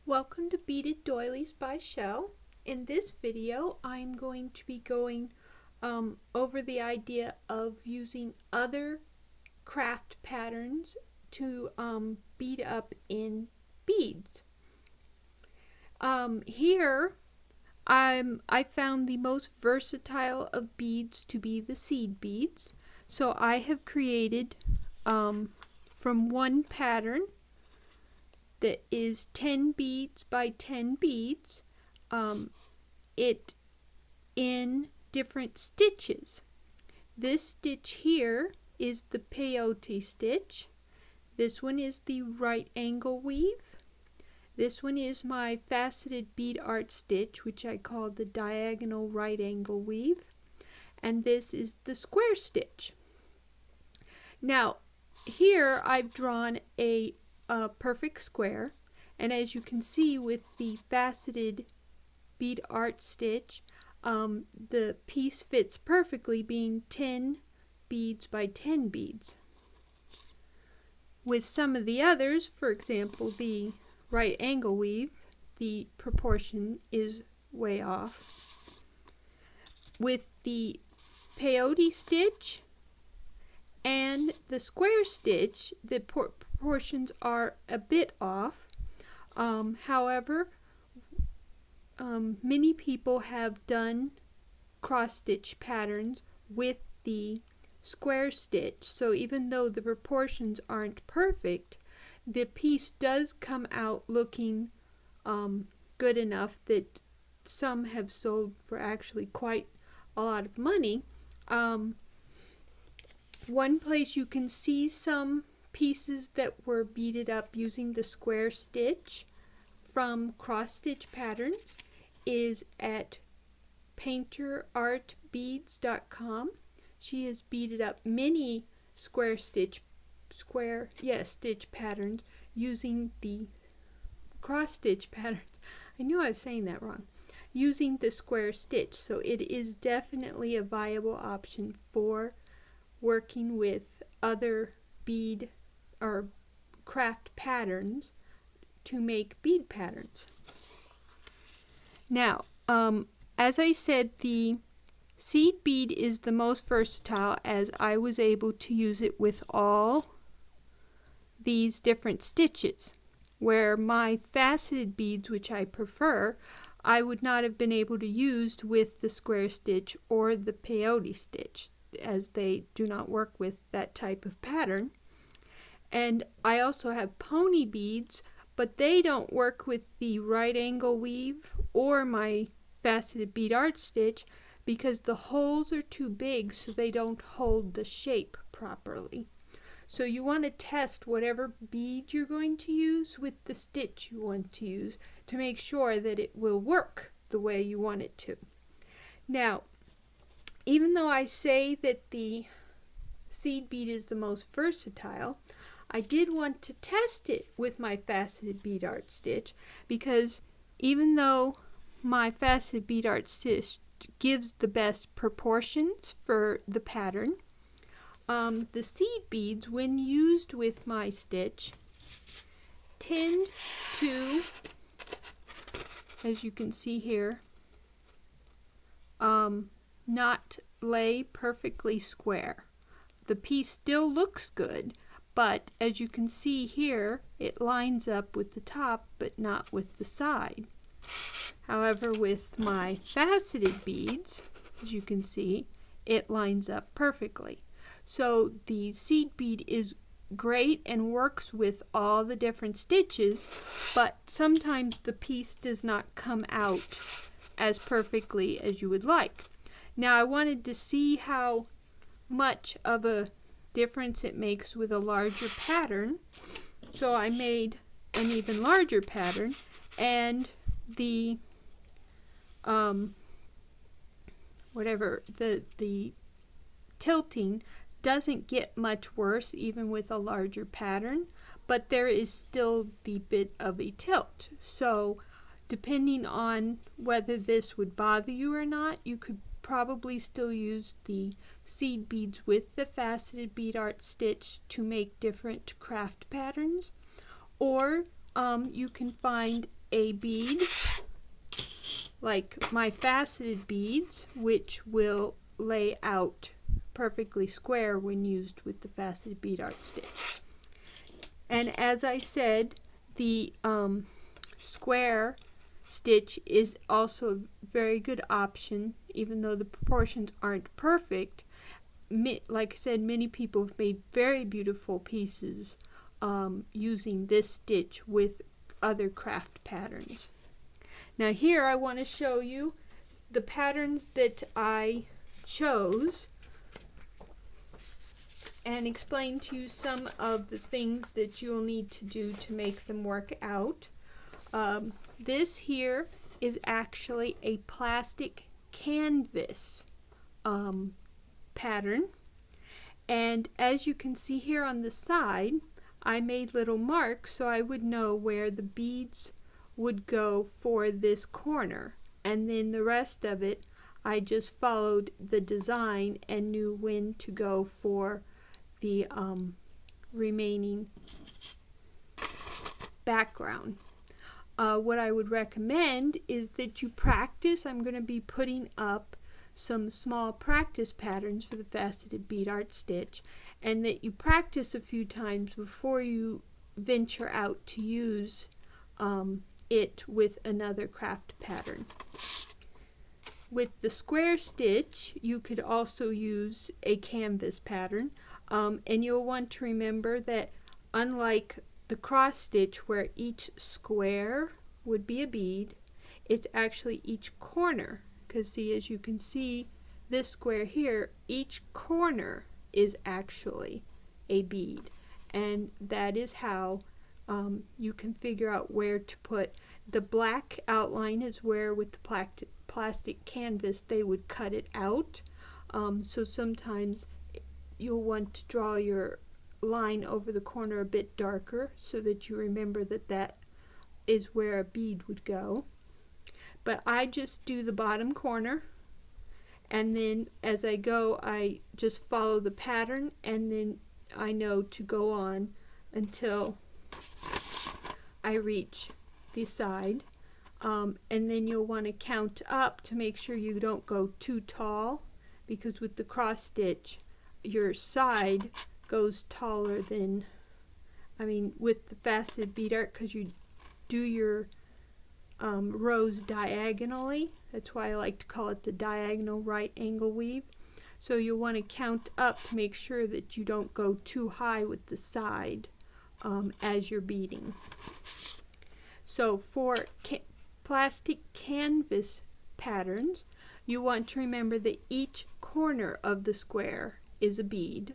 Welcome to Beaded Doilies by Shell. In this video, I'm going to be going over the idea of using other craft patterns to bead up in beads. Here, I found the most versatile of beads to be the seed beads. So I have created from one pattern that is 10 beads by 10 beads, it in different stitches. This stitch here is the peyote stitch. This one is the right angle weave. This one is my faceted bead art stitch, which I call the diagonal right angle weave. And this is the square stitch. Now, here I've drawn a perfect square, and as you can see with the faceted bead art stitch, the piece fits perfectly, being 10 beads by 10 beads. With some of the others, for example the right angle weave, the proportion is way off. With the peyote stitch and the square stitch, the proportions are a bit off. However, many people have done cross-stitch patterns with the square stitch, so even though the proportions aren't perfect, the piece does come out looking good enough that some have sold for actually quite a lot of money. One place you can see some pieces that were beaded up using the square stitch from cross stitch patterns is at painterartbeads.com. She has beaded up many stitch patterns using the cross stitch patterns. I knew I was saying that wrong. Using the square stitch, so it is definitely a viable option for working with other bead or craft patterns to make bead patterns. Now, as I said, the seed bead is the most versatile, as I was able to use it with all these different stitches, where my faceted beads, which I prefer, I would not have been able to use with the square stitch or the peyote stitch, as they do not work with that type of pattern. And I also have pony beads, but they don't work with the right angle weave or my faceted bead art stitch because the holes are too big, so they don't hold the shape properly. So you want to test whatever bead you're going to use with the stitch you want to use to make sure that it will work the way you want it to. Now, even though I say that the seed bead is the most versatile, I did want to test it with my faceted bead art stitch, because even though my faceted bead art stitch gives the best proportions for the pattern, the seed beads, when used with my stitch, tend to, as you can see here, not lay perfectly square. The piece still looks good, but as you can see here, it lines up with the top but not with the side. However, with my faceted beads, as you can see, it lines up perfectly. So the seed bead is great and works with all the different stitches, but sometimes the piece does not come out as perfectly as you would like. Now, I wanted to see how much of a difference it makes with a larger pattern, so I made an even larger pattern, and the the tilting doesn't get much worse even with a larger pattern, but there is still the bit of a tilt. So depending on whether this would bother you or not, you could probably still use the seed beads with the faceted bead art stitch to make different craft patterns, or you can find a bead like my faceted beads, which will lay out perfectly square when used with the faceted bead art stitch. And as I said, the square stitch is also a very good option, even though the proportions aren't perfect. Like I said, many people have made very beautiful pieces using this stitch with other craft patterns. Now here I want to show you the patterns that I chose and explain to you some of the things that you'll need to do to make them work out. This here is actually a plastic canvas pattern, and as you can see here on the side, I made little marks so I would know where the beads would go for this corner, and then the rest of it I just followed the design and knew when to go for the remaining background. What I would recommend is that you practice. I'm going to be putting up some small practice patterns for the faceted bead art stitch, and that you practice a few times before you venture out to use it with another craft pattern. With the square stitch, you could also use a canvas pattern, and you'll want to remember that unlike the cross stitch where each square would be a bead, it's actually each corner, because see, as you can see this square here, each corner is actually a bead, and that is how you can figure out where to put. The black outline is where with the plastic canvas they would cut it out, so sometimes you'll want to draw your line over the corner a bit darker so that you remember that that is where a bead would go. But I just do the bottom corner, and then as I go I just follow the pattern, and then I know to go on until I reach the side, and then you'll want to count up to make sure you don't go too tall, because with the cross stitch your side goes taller than, with the faceted bead art, because you do your rows diagonally. That's why I like to call it the diagonal right angle weave. So you'll want to count up to make sure that you don't go too high with the side as you're beading. So for plastic canvas patterns, you want to remember that each corner of the square is a bead.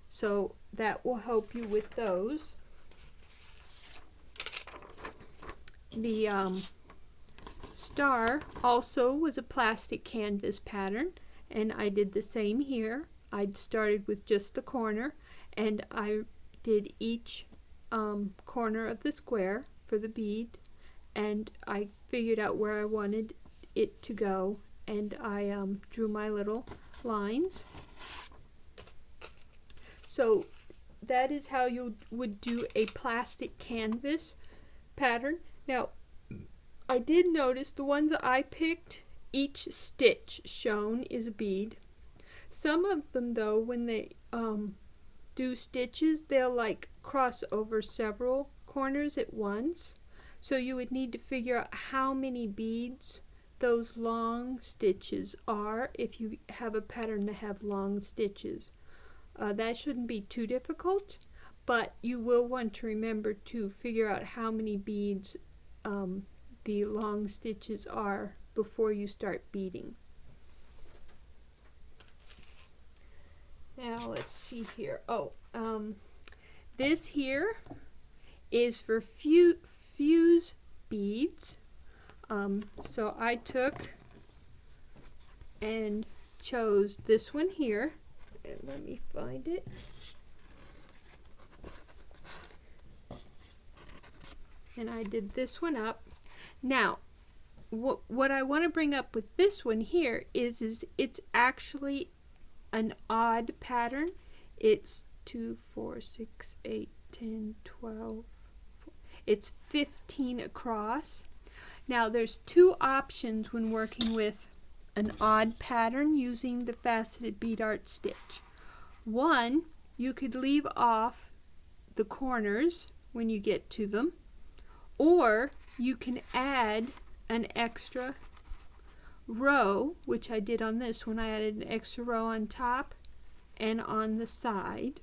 So that will help you with those. The star also was a plastic canvas pattern, and I did the same here. I started with just the corner, and I did each corner of the square for the bead, and I figured out where I wanted it to go, and I drew my little lines. So that is how you would do a plastic canvas pattern. Now, I did notice the ones that I picked, each stitch shown is a bead. Some of them though, when they do stitches, they'll like cross over several corners at once. So you would need to figure out how many beads those long stitches are if you have a pattern that have long stitches. That shouldn't be too difficult, but you will want to remember to figure out how many beads the long stitches are before you start beading. Now let's see here. This here is for fuse beads. So I took and chose this one here. And let me find it. And I did this one up. Now, what I want to bring up with this one here is it's actually an odd pattern. It's 2, 4, 6, 8, 10, 12. It's 15 across. Now there's two options when working with an odd pattern using the faceted bead art stitch. One, you could leave off the corners when you get to them, or you can add an extra row, which I did on this one. I added an extra row on top and on the side,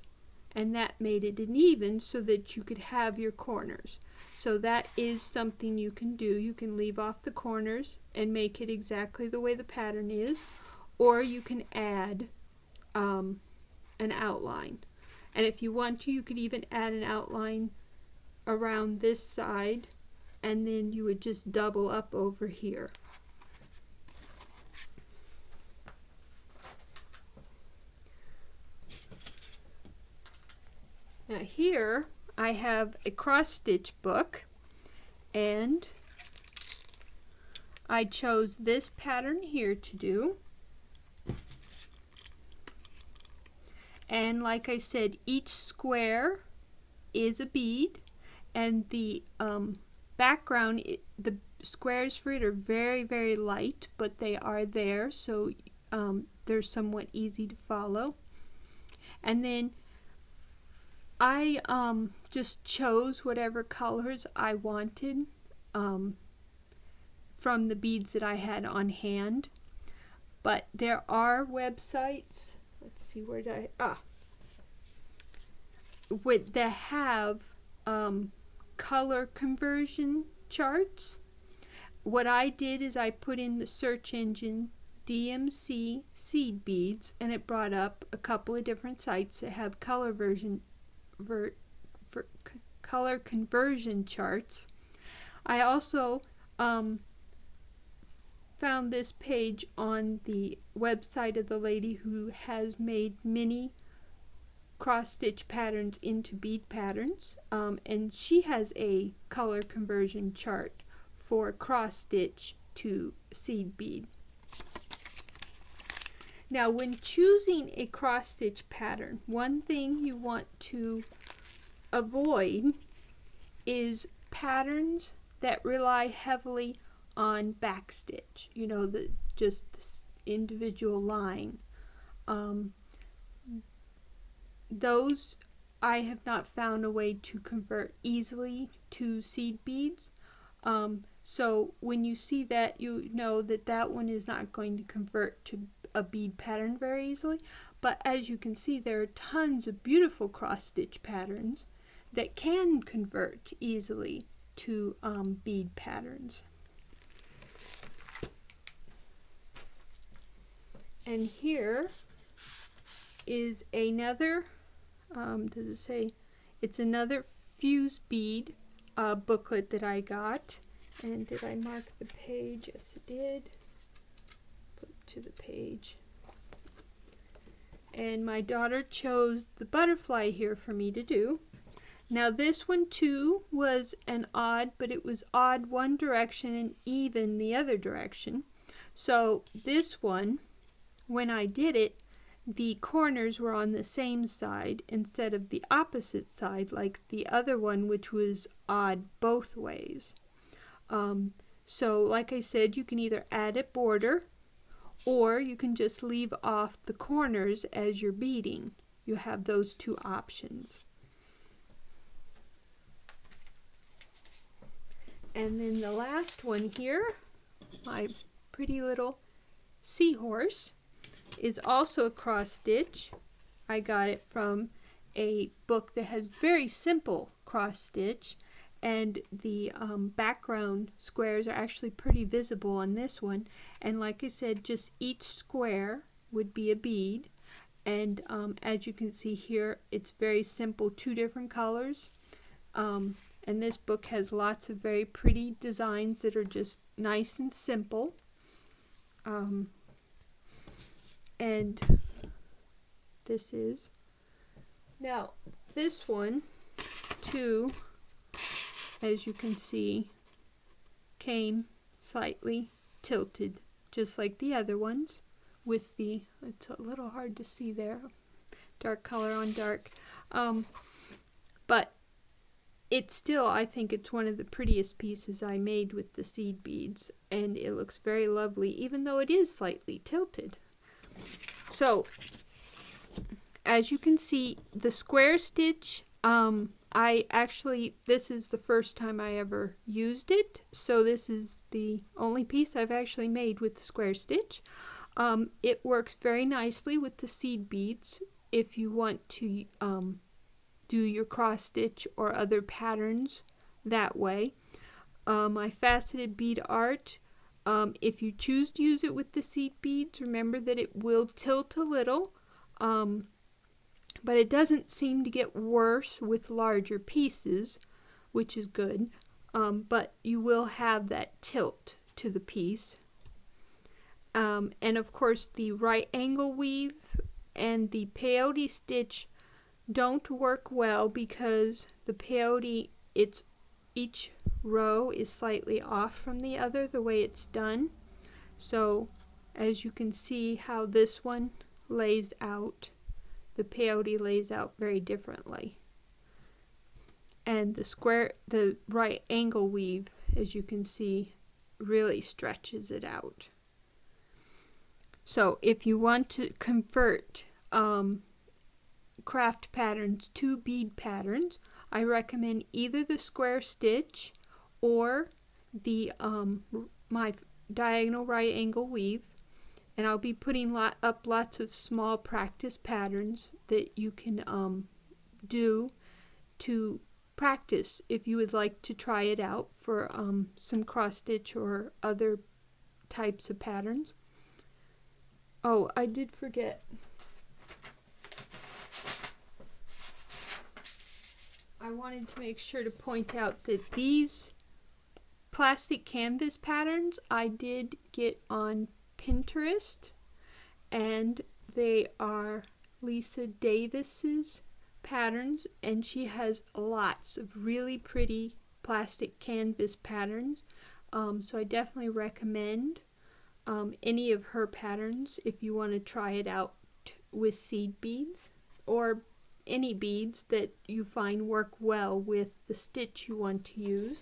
and that made it an even so that you could have your corners. So that is something you can do. You can leave off the corners and make it exactly the way the pattern is, or you can add an outline. And if you want to, you could even add an outline around this side, and then you would just double up over here. Now here I have a cross stitch book, and I chose this pattern here to do. And like I said, each square is a bead, and the background, the squares for it are very, very light, but they are there, so they're somewhat easy to follow. And then I just chose whatever colors I wanted from the beads that I had on hand. But there are websites, let's see, where did that have color conversion charts. What I did is I put in the search engine DMC seed beads, and it brought up a couple of different sites that have color conversion charts. I also found this page on the website of the lady who has made many cross stitch patterns into bead patterns, and she has a color conversion chart for cross stitch to seed bead. Now when choosing a cross stitch pattern, one thing you want to avoid is patterns that rely heavily on backstitch, you know, just this individual line. Those I have not found a way to convert easily to seed beads. So when you see that, you know that that one is not going to convert to a bead pattern very easily. But as you can see, there are tons of beautiful cross stitch patterns that can convert easily to bead patterns. And here is another, does it say? It's another fuse bead booklet that I got. And did I mark the page? Yes, I did. Flip to the page. And my daughter chose the butterfly here for me to do. Now this one too was an odd, but it was odd one direction and even the other direction. So this one, when I did it, the corners were on the same side instead of the opposite side like the other one, which was odd both ways. So like I said, you can either add a border, or you can just leave off the corners as you're beading. You have those two options. And then the last one here, my pretty little seahorse, is also a cross stitch. I got it from a book that has very simple cross stitch, and the background squares are actually pretty visible on this one. And like I said, just each square would be a bead, and as you can see here, it's very simple, two different colors. And this book has lots of very pretty designs that are just nice and simple. And this is, now this one too, as you can see, came slightly tilted just like the other ones, with the, it's a little hard to see there, dark color on dark, but it's still, I think it's one of the prettiest pieces I made with the seed beads, and it looks very lovely even though it is slightly tilted. So as you can see, the square stitch, this is the first time I ever used it, so this is the only piece I've actually made with the square stitch. It works very nicely with the seed beads if you want to do your cross stitch or other patterns that way. My faceted bead art, if you choose to use it with the seed beads, remember that it will tilt a little, but it doesn't seem to get worse with larger pieces, which is good, but you will have that tilt to the piece. And of course the right angle weave and the peyote stitch don't work well because the peyote, each row is slightly off from the other the way it's done. So as you can see how this one lays out, the peyote lays out very differently. And the right angle weave, as you can see, really stretches it out. So if you want to convert craft patterns to bead patterns, I recommend either the square stitch or the my diagonal right angle weave, and I'll be putting up lots of small practice patterns that you can do to practice if you would like to try it out for some cross stitch or other types of patterns. Oh, I did forget. I wanted to make sure to point out that these plastic canvas patterns I did get on Pinterest, and they are Lisa Davis's patterns, and she has lots of really pretty plastic canvas patterns, so I definitely recommend any of her patterns if you want to try it out with seed beads or any beads that you find work well with the stitch you want to use.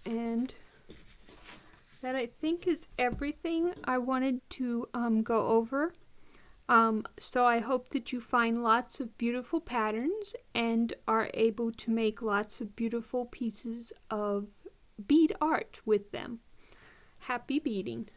And that, I think, is everything I wanted to go over. So I hope that you find lots of beautiful patterns and are able to make lots of beautiful pieces of bead art with them. Happy beading!